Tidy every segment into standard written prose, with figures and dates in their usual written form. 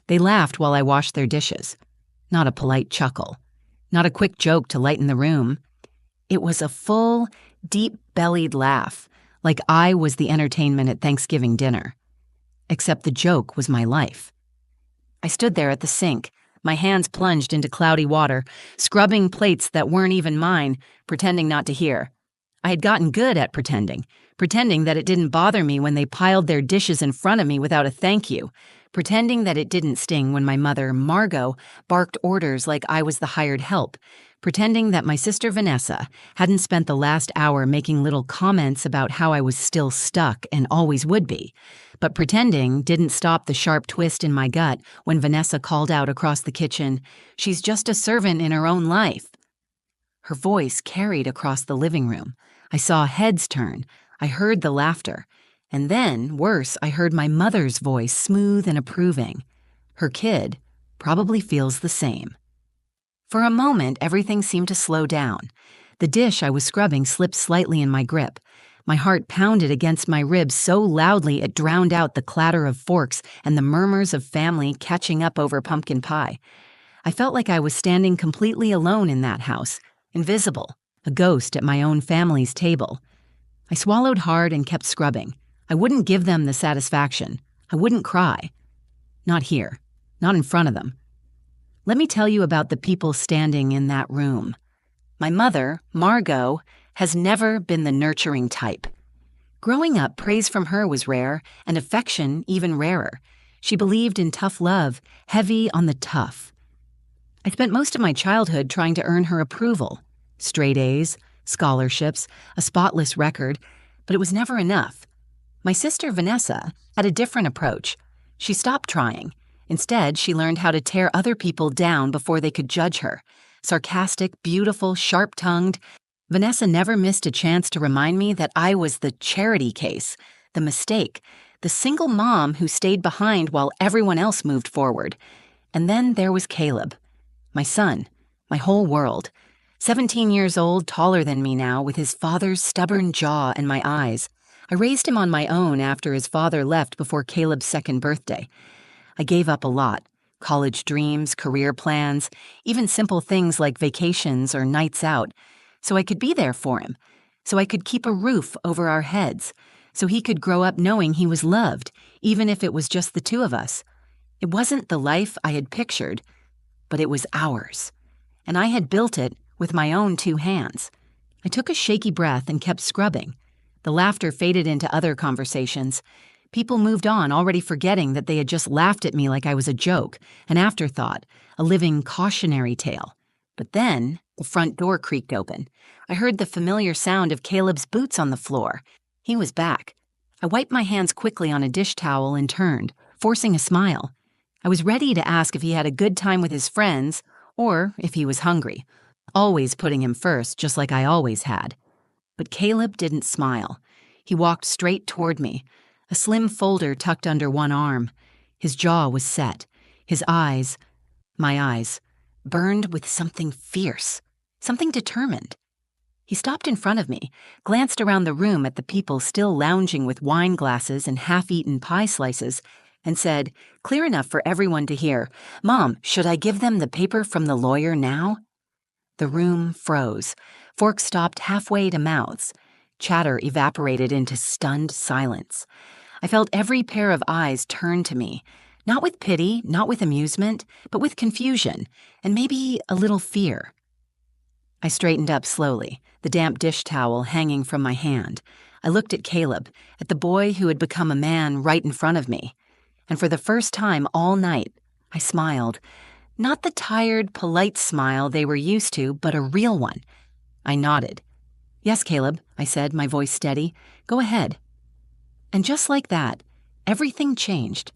They laughed while I washed their dishes. Not a polite chuckle. Not a quick joke to lighten the room. It was a full, deep-bellied laugh, like I was the entertainment at Thanksgiving dinner. Except the joke was my life. I stood there at the sink, my hands plunged into cloudy water, scrubbing plates that weren't even mine, pretending not to hear. I had gotten good at pretending that it didn't bother me when they piled their dishes in front of me without a thank you, pretending that it didn't sting when my mother, Margot, barked orders like I was the hired help, pretending that my sister Vanessa hadn't spent the last hour making little comments about how I was still stuck and always would be, but pretending didn't stop the sharp twist in my gut when Vanessa called out across the kitchen, "She's just a servant in her own life." Her voice carried across the living room. I saw heads turn. I heard the laughter. And then, worse, I heard my mother's voice, smooth and approving. Her kid probably feels the same. For a moment, everything seemed to slow down. The dish I was scrubbing slipped slightly in my grip. My heart pounded against my ribs so loudly it drowned out the clatter of forks and the murmurs of family catching up over pumpkin pie. I felt like I was standing completely alone in that house, invisible, a ghost at my own family's table. I swallowed hard and kept scrubbing. I wouldn't give them the satisfaction. I wouldn't cry. Not here. Not in front of them. Let me tell you about the people standing in that room. My mother, Margot, has never been the nurturing type. Growing up, praise from her was rare, and affection even rarer. She believed in tough love, heavy on the tough. I spent most of my childhood trying to earn her approval. Straight A's, scholarships, a spotless record, but it was never enough. My sister Vanessa had a different approach. She stopped trying. Instead, she learned how to tear other people down before they could judge her. Sarcastic, beautiful, sharp-tongued, Vanessa never missed a chance to remind me that I was the charity case, the mistake, the single mom who stayed behind while everyone else moved forward. And then there was Caleb, my son, my whole world. 17 years old, taller than me now, with his father's stubborn jaw and my eyes. I raised him on my own after his father left before Caleb's second birthday. I gave up a lot. College dreams, career plans, even simple things like vacations or nights out, so I could be there for him, so I could keep a roof over our heads, so he could grow up knowing he was loved, even if it was just the two of us. It wasn't the life I had pictured, but it was ours, and I had built it with my own two hands. I took a shaky breath and kept scrubbing. The laughter faded into other conversations. People moved on, already forgetting that they had just laughed at me like I was a joke, an afterthought, a living cautionary tale. But then, the front door creaked open. I heard the familiar sound of Caleb's boots on the floor. He was back. I wiped my hands quickly on a dish towel and turned, forcing a smile. I was ready to ask if he had a good time with his friends, or if he was hungry, always putting him first, just like I always had. But Caleb didn't smile. He walked straight toward me, a slim folder tucked under one arm. His jaw was set. His eyes, my eyes, burned with something fierce, something determined. He stopped in front of me, glanced around the room at the people still lounging with wine glasses and half-eaten pie slices, and said, clear enough for everyone to hear, "Mom, should I give them the paper from the lawyer now?" The room froze. Forks stopped halfway to mouths. Chatter evaporated into stunned silence. I felt every pair of eyes turn to me, not with pity, not with amusement, but with confusion, and maybe a little fear. I straightened up slowly, the damp dish towel hanging from my hand. I looked at Caleb, at the boy who had become a man right in front of me. And for the first time all night, I smiled. Not the tired, polite smile they were used to, but a real one. I nodded. "Yes, Caleb," I said, my voice steady. "Go ahead." And just like that, everything changed.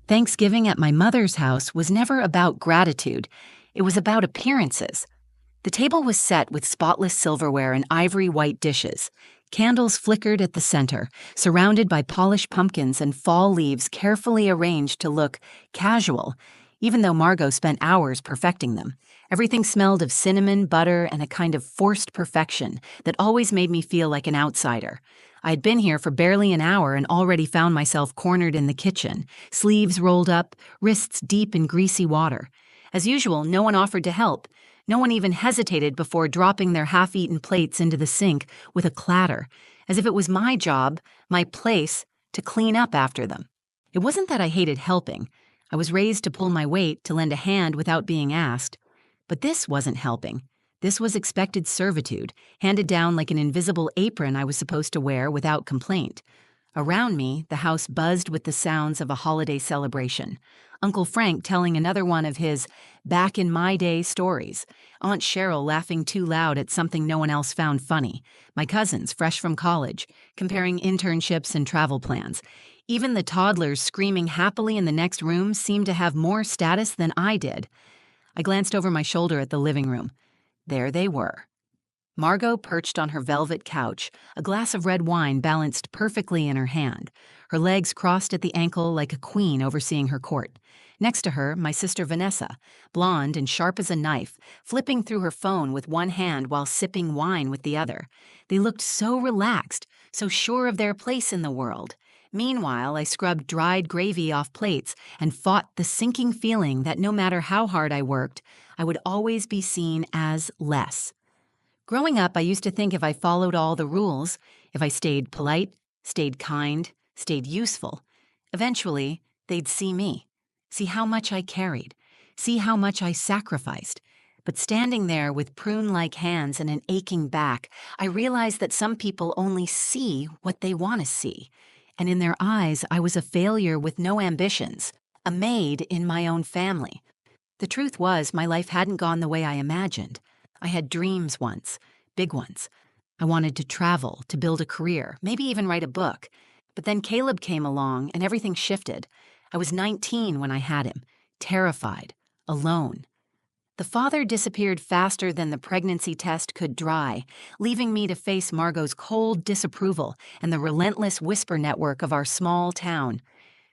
Thanksgiving at my mother's house was never about gratitude. It was about appearances. The table was set with spotless silverware and ivory white dishes. Candles flickered at the center, surrounded by polished pumpkins and fall leaves carefully arranged to look casual, even though Margot spent hours perfecting them. Everything smelled of cinnamon, butter, and a kind of forced perfection that always made me feel like an outsider. I had been here for barely an hour and already found myself cornered in the kitchen, sleeves rolled up, wrists deep in greasy water. As usual, no one offered to help. No one even hesitated before dropping their half-eaten plates into the sink with a clatter, as if it was my job, my place, to clean up after them. It wasn't that I hated helping. I was raised to pull my weight, to lend a hand without being asked. But this wasn't helping. This was expected servitude, handed down like an invisible apron I was supposed to wear without complaint. Around me, the house buzzed with the sounds of a holiday celebration. Uncle Frank telling another one of his back-in-my-day stories. Aunt Cheryl laughing too loud at something no one else found funny. My cousins, fresh from college, comparing internships and travel plans. Even the toddlers screaming happily in the next room seemed to have more status than I did. I glanced over my shoulder at the living room. There they were. Margot perched on her velvet couch, a glass of red wine balanced perfectly in her hand, her legs crossed at the ankle like a queen overseeing her court. Next to her, my sister Vanessa, blonde and sharp as a knife, flipping through her phone with one hand while sipping wine with the other. They looked so relaxed, so sure of their place in the world. Meanwhile, I scrubbed dried gravy off plates and fought the sinking feeling that no matter how hard I worked, I would always be seen as less. Growing up, I used to think if I followed all the rules, if I stayed polite, stayed kind, stayed useful, eventually they'd see me, see how much I carried, see how much I sacrificed. But standing there with prune-like hands and an aching back, I realized that some people only see what they want to see. And in their eyes, I was a failure with no ambitions, a maid in my own family. The truth was, my life hadn't gone the way I imagined. I had dreams once, big ones. I wanted to travel, to build a career, maybe even write a book. But then Caleb came along and everything shifted. I was 19 when I had him, terrified, alone. The father disappeared faster than the pregnancy test could dry, leaving me to face Margot's cold disapproval and the relentless whisper network of our small town.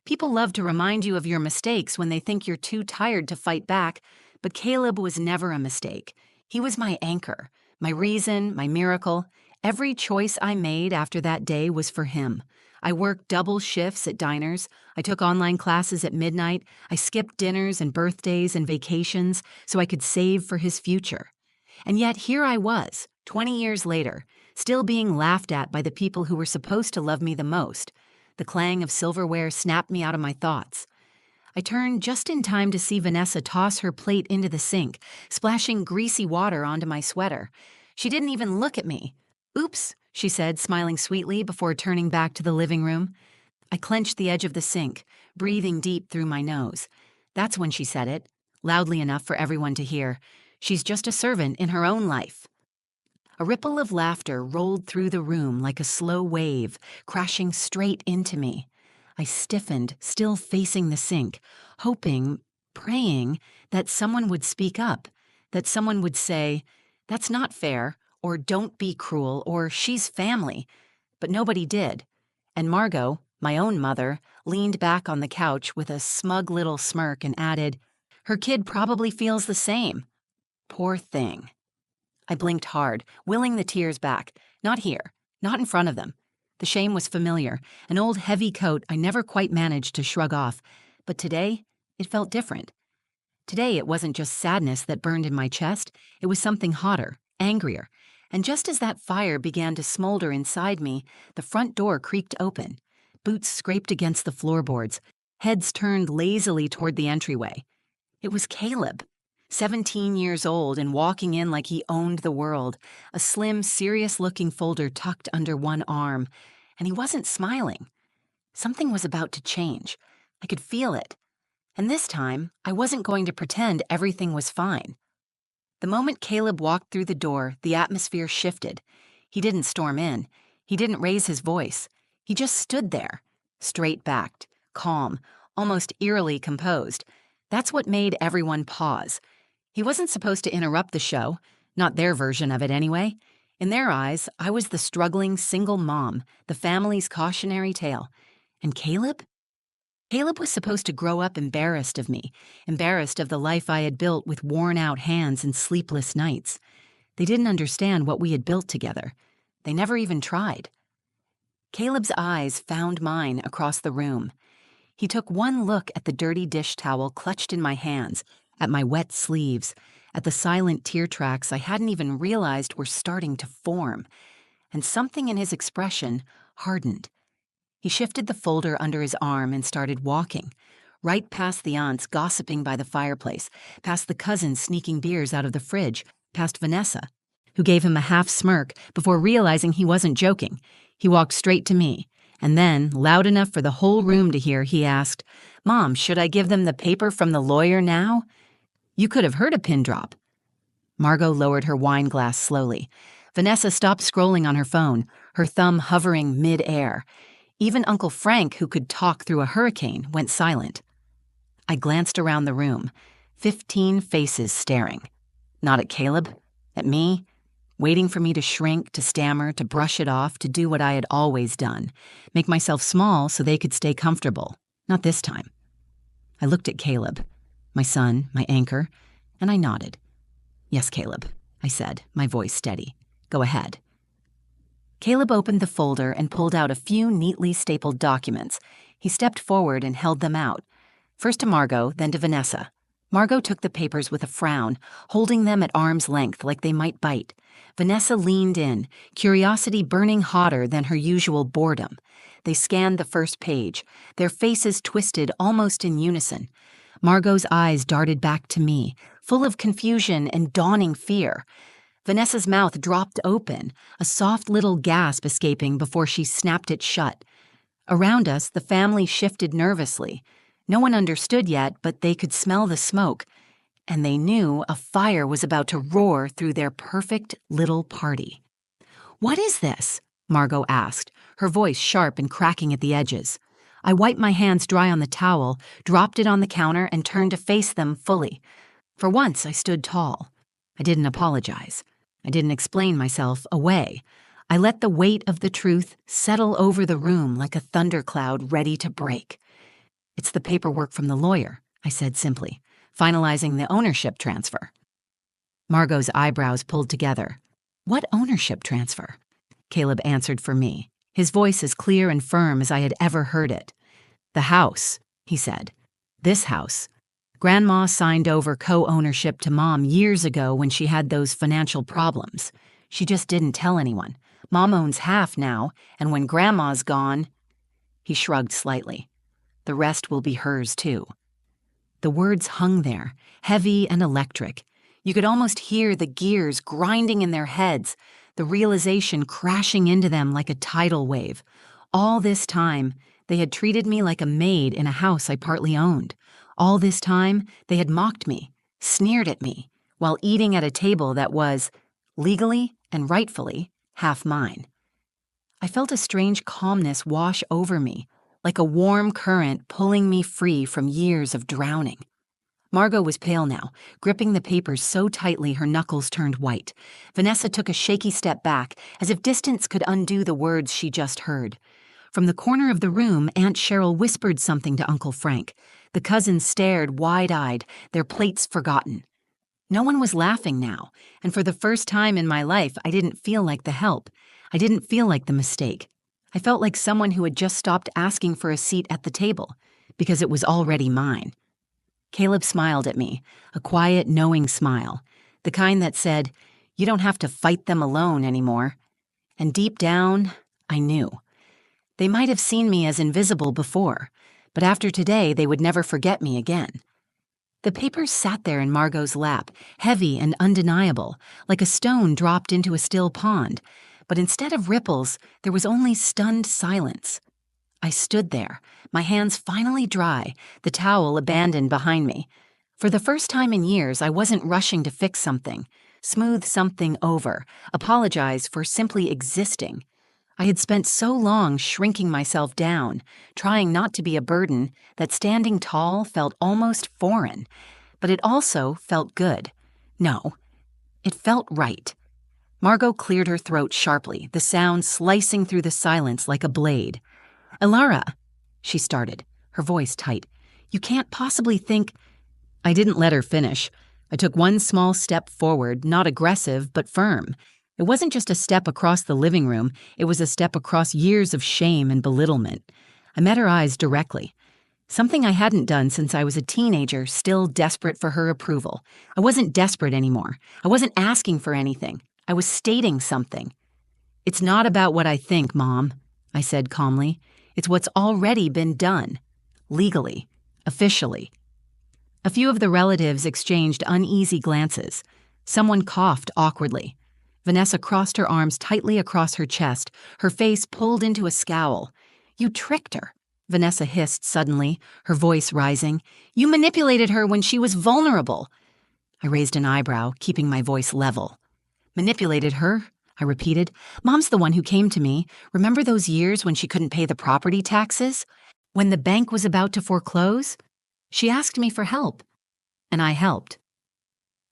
People love to remind you of your mistakes when they think you're too tired to fight back, but Caleb was never a mistake. He was my anchor, my reason, my miracle. Every choice I made after that day was for him. I worked double shifts at diners. I took online classes at midnight. I skipped dinners and birthdays and vacations so I could save for his future. And yet here I was, 20 years later, still being laughed at by the people who were supposed to love me the most. The clang of silverware snapped me out of my thoughts. I turned just in time to see Vanessa toss her plate into the sink, splashing greasy water onto my sweater. She didn't even look at me. "Oops," she said, smiling sweetly before turning back to the living room. I clenched the edge of the sink, breathing deep through my nose. That's when she said it, loudly enough for everyone to hear. She's just a servant in her own life. A ripple of laughter rolled through the room like a slow wave, crashing straight into me. I stiffened, still facing the sink, hoping, praying that someone would speak up, that someone would say, "That's not fair," or "Don't be cruel," or "She's family." But nobody did. And Margot, my own mother, leaned back on the couch with a smug little smirk and added, "Her kid probably feels the same. Poor thing." I blinked hard, willing the tears back. Not here, not in front of them. The shame was familiar, an old heavy coat I never quite managed to shrug off. But today, it felt different. Today, it wasn't just sadness that burned in my chest. It was something hotter, angrier. And just as that fire began to smolder inside me, the front door creaked open. Boots scraped against the floorboards. Heads turned lazily toward the entryway. It was Caleb. 17 years old and walking in like he owned the world, a slim, serious-looking folder tucked under one arm. And he wasn't smiling. Something was about to change. I could feel it. And this time, I wasn't going to pretend everything was fine. The moment Caleb walked through the door, the atmosphere shifted. He didn't storm in. He didn't raise his voice. He just stood there, straight-backed, calm, almost eerily composed. That's what made everyone pause. He wasn't supposed to interrupt the show, not their version of it anyway. In their eyes, I was the struggling single mom, the family's cautionary tale. And Caleb? Caleb was supposed to grow up embarrassed of me, embarrassed of the life I had built with worn-out hands and sleepless nights. They didn't understand what we had built together. They never even tried. Caleb's eyes found mine across the room. He took one look at the dirty dish towel clutched in my hands, at my wet sleeves, at the silent tear tracks I hadn't even realized were starting to form, and something in his expression hardened. He shifted the folder under his arm and started walking, right past the aunts gossiping by the fireplace, past the cousins sneaking beers out of the fridge, past Vanessa, who gave him a half smirk before realizing he wasn't joking. He walked straight to me, and then, loud enough for the whole room to hear, he asked, "Mom, should I give them the paper from the lawyer now?" You could have heard a pin drop. Margot lowered her wine glass slowly. Vanessa stopped scrolling on her phone, her thumb hovering mid-air. Even Uncle Frank, who could talk through a hurricane, went silent. I glanced around the room, 15 faces staring. Not at Caleb, at me, waiting for me to shrink, to stammer, to brush it off, to do what I had always done, make myself small so they could stay comfortable. Not this time. I looked at Caleb, my son, my anchor, and I nodded. "Yes, Caleb," I said, my voice steady. "Go ahead." Caleb opened the folder and pulled out a few neatly stapled documents. He stepped forward and held them out, first to Margot, then to Vanessa. Margot took the papers with a frown, holding them at arm's length like they might bite. Vanessa leaned in, curiosity burning hotter than her usual boredom. They scanned the first page, their faces twisted almost in unison. Margot's eyes darted back to me, full of confusion and dawning fear. Vanessa's mouth dropped open, a soft little gasp escaping before she snapped it shut. Around us, the family shifted nervously. No one understood yet, but they could smell the smoke, and they knew a fire was about to roar through their perfect little party. "What is this?" Margot asked, her voice sharp and cracking at the edges. I wiped my hands dry on the towel, dropped it on the counter, and turned to face them fully. For once, I stood tall. I didn't apologize. I didn't explain myself away. I let the weight of the truth settle over the room like a thundercloud ready to break. "It's the paperwork from the lawyer," I said simply, "finalizing the ownership transfer." Margot's eyebrows pulled together. "What ownership transfer?" Caleb answered for me, his voice as clear and firm as I had ever heard it. "The house," he said. "This house. Grandma signed over co-ownership to Mom years ago when she had those financial problems. She just didn't tell anyone. Mom owns half now, and when Grandma's gone..." He shrugged slightly. "The rest will be hers, too." The words hung there, heavy and electric. You could almost hear the gears grinding in their heads, the realization crashing into them like a tidal wave. All this time, they had treated me like a maid in a house I partly owned. All this time, they had mocked me, sneered at me, while eating at a table that was, legally and rightfully, half mine. I felt a strange calmness wash over me, like a warm current pulling me free from years of drowning. Margot was pale now, gripping the papers so tightly her knuckles turned white. Vanessa took a shaky step back, as if distance could undo the words she just heard. From the corner of the room, Aunt Cheryl whispered something to Uncle Frank. The cousins stared wide-eyed, their plates forgotten. No one was laughing now, and for the first time in my life, I didn't feel like the help. I didn't feel like the mistake. I felt like someone who had just stopped asking for a seat at the table, because it was already mine. Caleb smiled at me, a quiet, knowing smile, the kind that said, "You don't have to fight them alone anymore." And deep down, I knew. They might have seen me as invisible before, but after today they would never forget me again. The papers sat there in Margot's lap, heavy and undeniable, like a stone dropped into a still pond, but instead of ripples, there was only stunned silence. I stood there, my hands finally dry, the towel abandoned behind me. For the first time in years, I wasn't rushing to fix something, smooth something over, apologize for simply existing. I had spent so long shrinking myself down, trying not to be a burden, that standing tall felt almost foreign. But it also felt good. No, it felt right. Margot cleared her throat sharply, the sound slicing through the silence like a blade. "Elara," she started, her voice tight. "You can't possibly think—" I didn't let her finish. I took one small step forward, not aggressive, but firm. It wasn't just a step across the living room, it was a step across years of shame and belittlement. I met her eyes directly. Something I hadn't done since I was a teenager, still desperate for her approval. I wasn't desperate anymore. I wasn't asking for anything. I was stating something. "It's not about what I think, Mom," I said calmly. "It's what's already been done. Legally. Officially." A few of the relatives exchanged uneasy glances. Someone coughed awkwardly. Vanessa crossed her arms tightly across her chest, her face pulled into a scowl. "You tricked her," Vanessa hissed suddenly, her voice rising. "You manipulated her when she was vulnerable." I raised an eyebrow, keeping my voice level. "Manipulated her?" I repeated. "Mom's the one who came to me. Remember those years when she couldn't pay the property taxes? When the bank was about to foreclose? She asked me for help, and I helped."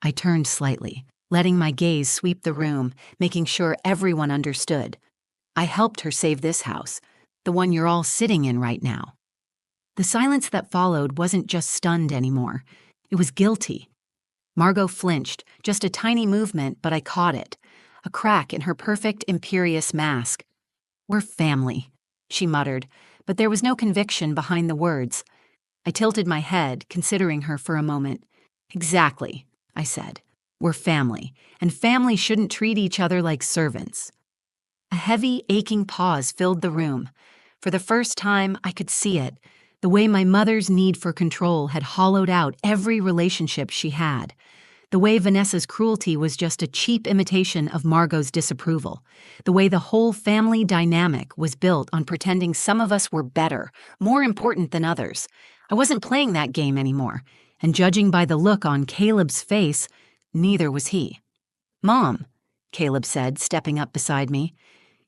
I turned slightly, letting my gaze sweep the room, making sure everyone understood. "I helped her save this house, the one you're all sitting in right now." The silence that followed wasn't just stunned anymore. It was guilty. Margot flinched, just a tiny movement, but I caught it. A crack in her perfect, imperious mask. "We're family," she muttered, but there was no conviction behind the words. I tilted my head, considering her for a moment. "Exactly," I said. "We're family, and family shouldn't treat each other like servants." A heavy, aching pause filled the room. For the first time, I could see it, the way my mother's need for control had hollowed out every relationship she had. The way Vanessa's cruelty was just a cheap imitation of Margot's disapproval. The way the whole family dynamic was built on pretending some of us were better, more important than others. I wasn't playing that game anymore, and judging by the look on Caleb's face, neither was he. "Mom," Caleb said, stepping up beside me,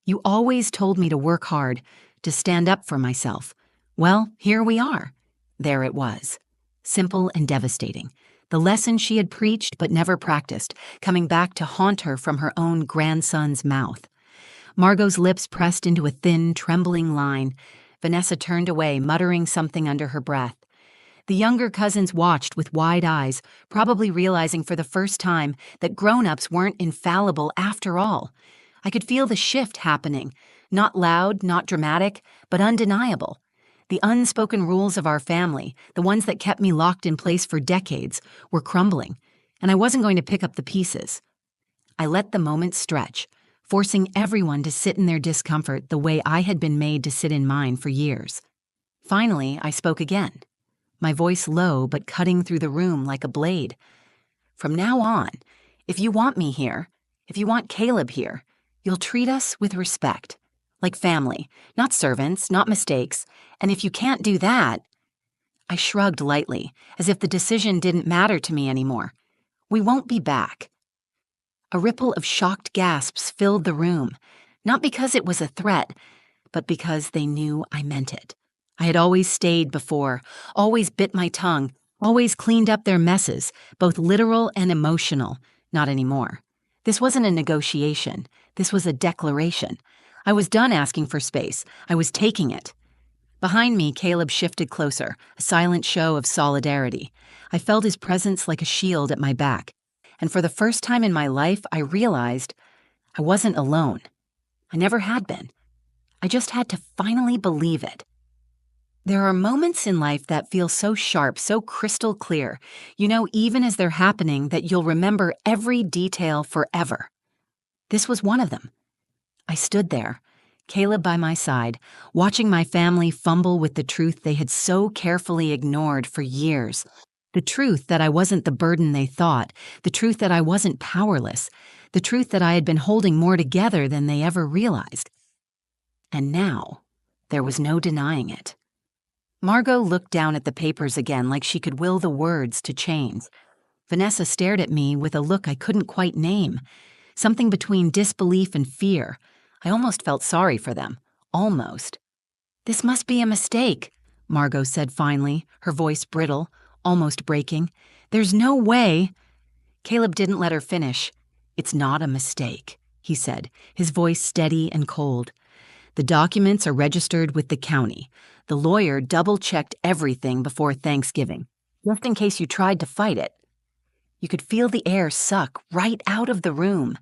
"you always told me to work hard, to stand up for myself. Well, here we are." There it was. Simple and devastating. The lesson she had preached but never practiced, coming back to haunt her from her own grandson's mouth. Margot's lips pressed into a thin, trembling line. Vanessa turned away, muttering something under her breath. The younger cousins watched with wide eyes, probably realizing for the first time that grown-ups weren't infallible after all. I could feel the shift happening, not loud, not dramatic, but undeniable. The unspoken rules of our family, the ones that kept me locked in place for decades, were crumbling, and I wasn't going to pick up the pieces. I let the moment stretch, forcing everyone to sit in their discomfort the way I had been made to sit in mine for years. Finally, I spoke again, my voice low but cutting through the room like a blade. "From now on, if you want me here, if you want Caleb here, you'll treat us with respect. Like family, not servants, not mistakes, and if you can't do that—" I shrugged lightly, as if the decision didn't matter to me anymore. "We won't be back." A ripple of shocked gasps filled the room, not because it was a threat, but because they knew I meant it. I had always stayed before, always bit my tongue, always cleaned up their messes, both literal and emotional. Not anymore. This wasn't a negotiation. This was a declaration. I was done asking for space. I was taking it. Behind me, Caleb shifted closer, a silent show of solidarity. I felt his presence like a shield at my back. And for the first time in my life, I realized I wasn't alone. I never had been. I just had to finally believe it. There are moments in life that feel so sharp, so crystal clear, you know, even as they're happening, that you'll remember every detail forever. This was one of them. I stood there, Caleb by my side, watching my family fumble with the truth they had so carefully ignored for years. The truth that I wasn't the burden they thought, the truth that I wasn't powerless, the truth that I had been holding more together than they ever realized. And now, there was no denying it. Margot looked down at the papers again like she could will the words to change. Vanessa stared at me with a look I couldn't quite name, something between disbelief and fear. I almost felt sorry for them. Almost. "This must be a mistake," Margot said finally, her voice brittle, almost breaking. "There's no way—" Caleb didn't let her finish. "It's not a mistake," he said, his voice steady and cold. The documents are registered with the county. The lawyer double-checked everything before Thanksgiving, just in case you tried to fight it. You could feel the air suck right out of the room.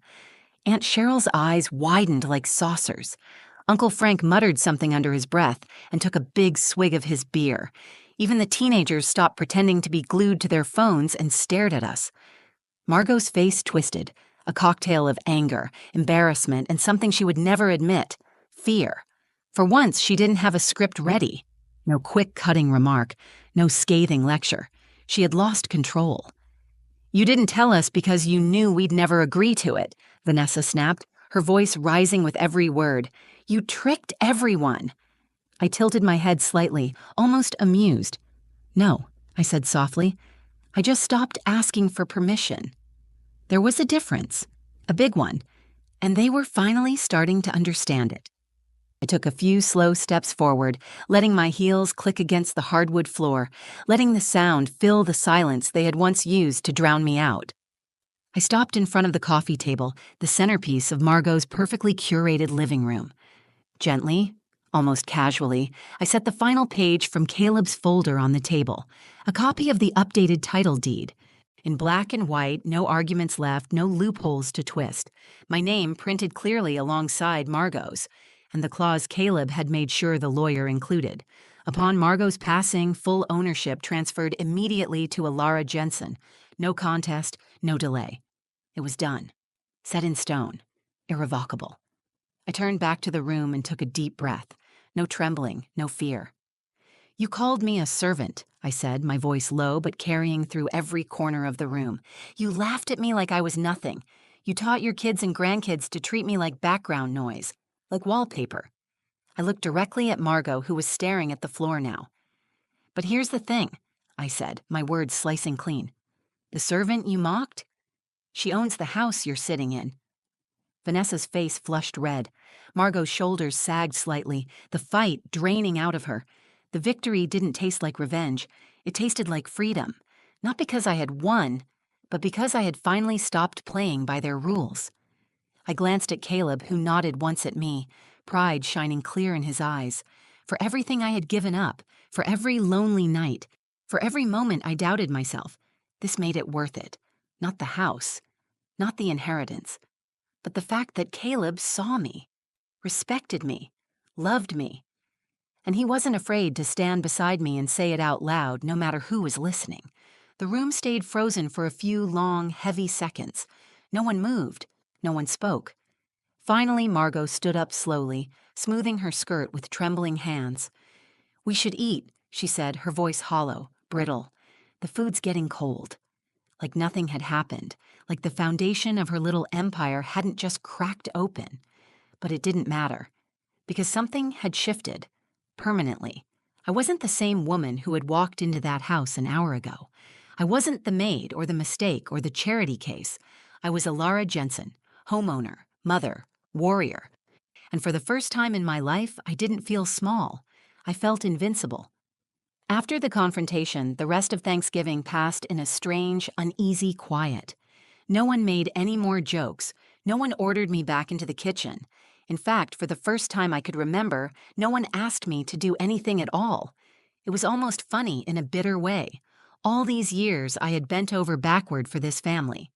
Aunt Cheryl's eyes widened like saucers. Uncle Frank muttered something under his breath and took a big swig of his beer. Even the teenagers stopped pretending to be glued to their phones and stared at us. Margot's face twisted, a cocktail of anger, embarrassment, and something she would never admit, fear. For once, she didn't have a script ready. No quick, cutting remark, no scathing lecture. She had lost control. "You didn't tell us because you knew we'd never agree to it," Vanessa snapped, her voice rising with every word. "You tricked everyone." I tilted my head slightly, almost amused. "No," I said softly. "I just stopped asking for permission." There was a difference, a big one, and they were finally starting to understand it. I took a few slow steps forward, letting my heels click against the hardwood floor, letting the sound fill the silence they had once used to drown me out. I stopped in front of the coffee table, the centerpiece of Margot's perfectly curated living room. Gently, almost casually, I set the final page from Caleb's folder on the table, a copy of the updated title deed. In black and white, no arguments left, no loopholes to twist. My name printed clearly alongside Margot's, and the clause Caleb had made sure the lawyer included. Upon Margot's passing, full ownership transferred immediately to Alara Jensen. No contest, no delay. It was done. Set in stone. Irrevocable. I turned back to the room and took a deep breath. No trembling, no fear. "You called me a servant," I said, my voice low but carrying through every corner of the room. "You laughed at me like I was nothing. You taught your kids and grandkids to treat me like background noise, like wallpaper." I looked directly at Margot, who was staring at the floor now. "But here's the thing," I said, my words slicing clean. "The servant you mocked? She owns the house you're sitting in." Vanessa's face flushed red. Margot's shoulders sagged slightly, the fight draining out of her. The victory didn't taste like revenge. It tasted like freedom. Not because I had won, but because I had finally stopped playing by their rules. I glanced at Caleb, who nodded once at me, pride shining clear in his eyes. For everything I had given up, for every lonely night, for every moment I doubted myself, this made it worth it. Not the house, not the inheritance, but the fact that Caleb saw me, respected me, loved me. And he wasn't afraid to stand beside me and say it out loud, no matter who was listening. The room stayed frozen for a few long, heavy seconds. No one moved. No one spoke. Finally, Margot stood up slowly, smoothing her skirt with trembling hands. "We should eat," she said, her voice hollow, brittle. "The food's getting cold." Like nothing had happened, like the foundation of her little empire hadn't just cracked open. But it didn't matter, because something had shifted, permanently. I wasn't the same woman who had walked into that house an hour ago. I wasn't the maid or the mistake or the charity case. I was Alara Jensen, homeowner, mother, warrior. And for the first time in my life, I didn't feel small. I felt invincible. After the confrontation, the rest of Thanksgiving passed in a strange, uneasy quiet. No one made any more jokes. No one ordered me back into the kitchen. In fact, for the first time I could remember, no one asked me to do anything at all. It was almost funny in a bitter way. All these years I had bent over backward for this family.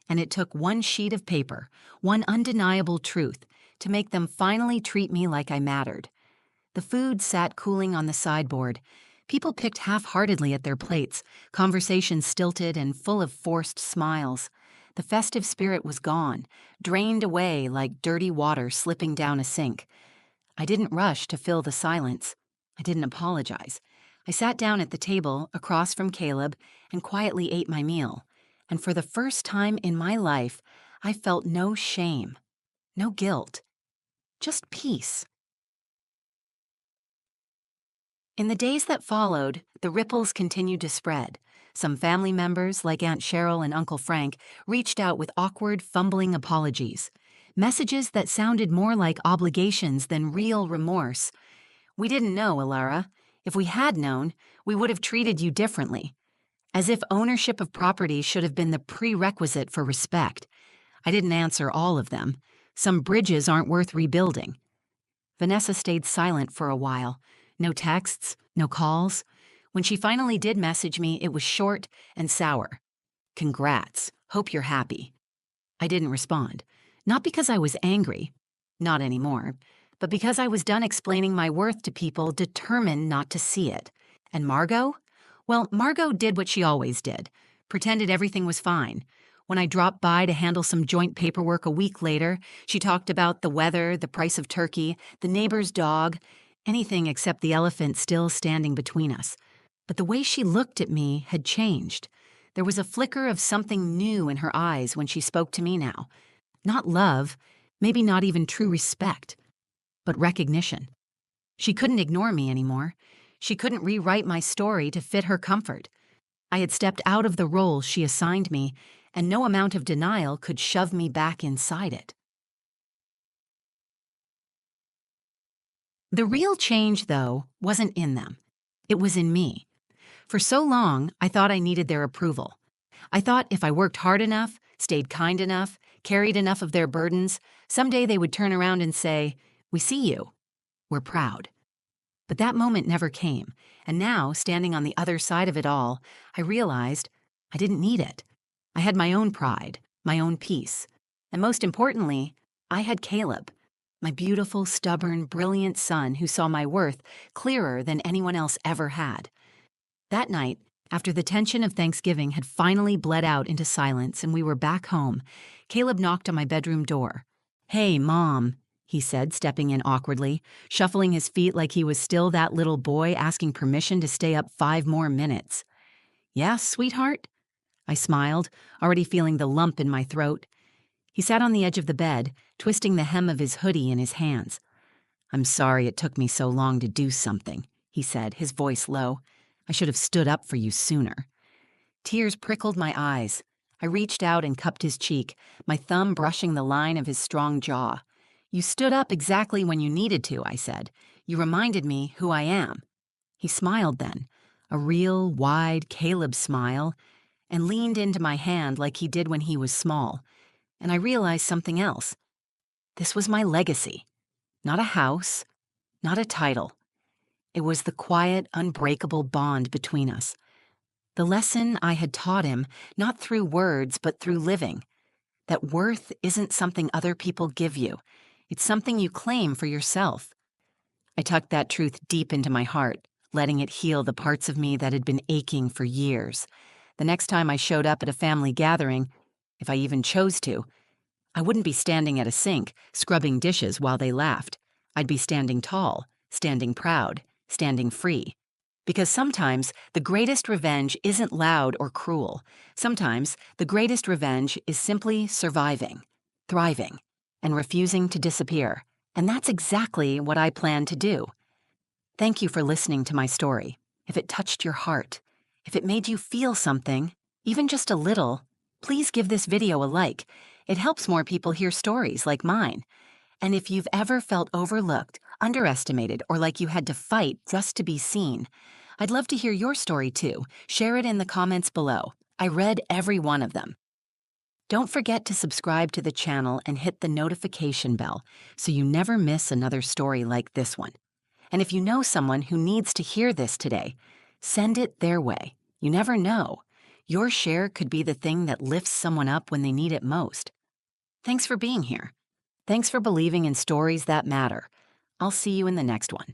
And it took one sheet of paper, one undeniable truth, to make them finally treat me like I mattered. The food sat cooling on the sideboard. People picked half-heartedly at their plates, conversations stilted and full of forced smiles. The festive spirit was gone, drained away like dirty water slipping down a sink. I didn't rush to fill the silence. I didn't apologize. I sat down at the table across from Caleb and quietly ate my meal. And for the first time in my life, I felt no shame, no guilt, just peace. In the days that followed, the ripples continued to spread. Some family members, like Aunt Cheryl and Uncle Frank, reached out with awkward, fumbling apologies. Messages that sounded more like obligations than real remorse. "We didn't know, Alara. If we had known, we would have treated you differently." As if ownership of property should have been the prerequisite for respect. I didn't answer all of them. Some bridges aren't worth rebuilding. Vanessa stayed silent for a while. No texts, no calls. When she finally did message me, it was short and sour. Congrats. Hope you're happy. I didn't respond. Not because I was angry. Not anymore. But because I was done explaining my worth to people determined not to see it. And Margot? Well, Margot did what she always did. Pretended everything was fine. When I dropped by to handle some joint paperwork a week later, she talked about the weather, the price of turkey, the neighbor's dog, anything except the elephant still standing between us. But the way she looked at me had changed. There was a flicker of something new in her eyes when she spoke to me now. Not love, maybe not even true respect, but recognition. She couldn't ignore me anymore. She couldn't rewrite my story to fit her comfort. I had stepped out of the role she assigned me, and no amount of denial could shove me back inside it. The real change, though, wasn't in them. It was in me. For so long, I thought I needed their approval. I thought if I worked hard enough, stayed kind enough, carried enough of their burdens, someday they would turn around and say, "We see you. We're proud." But that moment never came, and now, standing on the other side of it all, I realized I didn't need it. I had my own pride, my own peace, and most importantly, I had Caleb, my beautiful, stubborn, brilliant son who saw my worth clearer than anyone else ever had. That night, after the tension of Thanksgiving had finally bled out into silence and we were back home, Caleb knocked on my bedroom door. "Hey, Mom," he said, stepping in awkwardly, shuffling his feet like he was still that little boy asking permission to stay up 5 more minutes. "Yeah, sweetheart?" I smiled, already feeling the lump in my throat. He sat on the edge of the bed, twisting the hem of his hoodie in his hands. "I'm sorry it took me so long to do something," he said, his voice low. "I should have stood up for you sooner." Tears prickled my eyes. I reached out and cupped his cheek, my thumb brushing the line of his strong jaw. "You stood up exactly when you needed to," I said. "You reminded me who I am." He smiled then, a real, wide Caleb smile, and leaned into my hand like he did when he was small. And I realized something else. This was my legacy. Not a house, not a title. It was the quiet, unbreakable bond between us. The lesson I had taught him, not through words, but through living. That worth isn't something other people give you. It's something you claim for yourself. I tucked that truth deep into my heart, letting it heal the parts of me that had been aching for years. The next time I showed up at a family gathering, if I even chose to, I wouldn't be standing at a sink, scrubbing dishes while they laughed. I'd be standing tall, standing proud, standing free. Because sometimes the greatest revenge isn't loud or cruel. Sometimes the greatest revenge is simply surviving, thriving, and refusing to disappear. And that's exactly what I plan to do. Thank you for listening to my story. If it touched your heart, if it made you feel something, even just a little, please give this video a like. It helps more people hear stories like mine. And if you've ever felt overlooked, underestimated, or like you had to fight just to be seen, I'd love to hear your story too. Share it in the comments below. I read every one of them. Don't forget to subscribe to the channel and hit the notification bell so you never miss another story like this one. And if you know someone who needs to hear this today, send it their way. You never know. Your share could be the thing that lifts someone up when they need it most. Thanks for being here. Thanks for believing in stories that matter. I'll see you in the next one.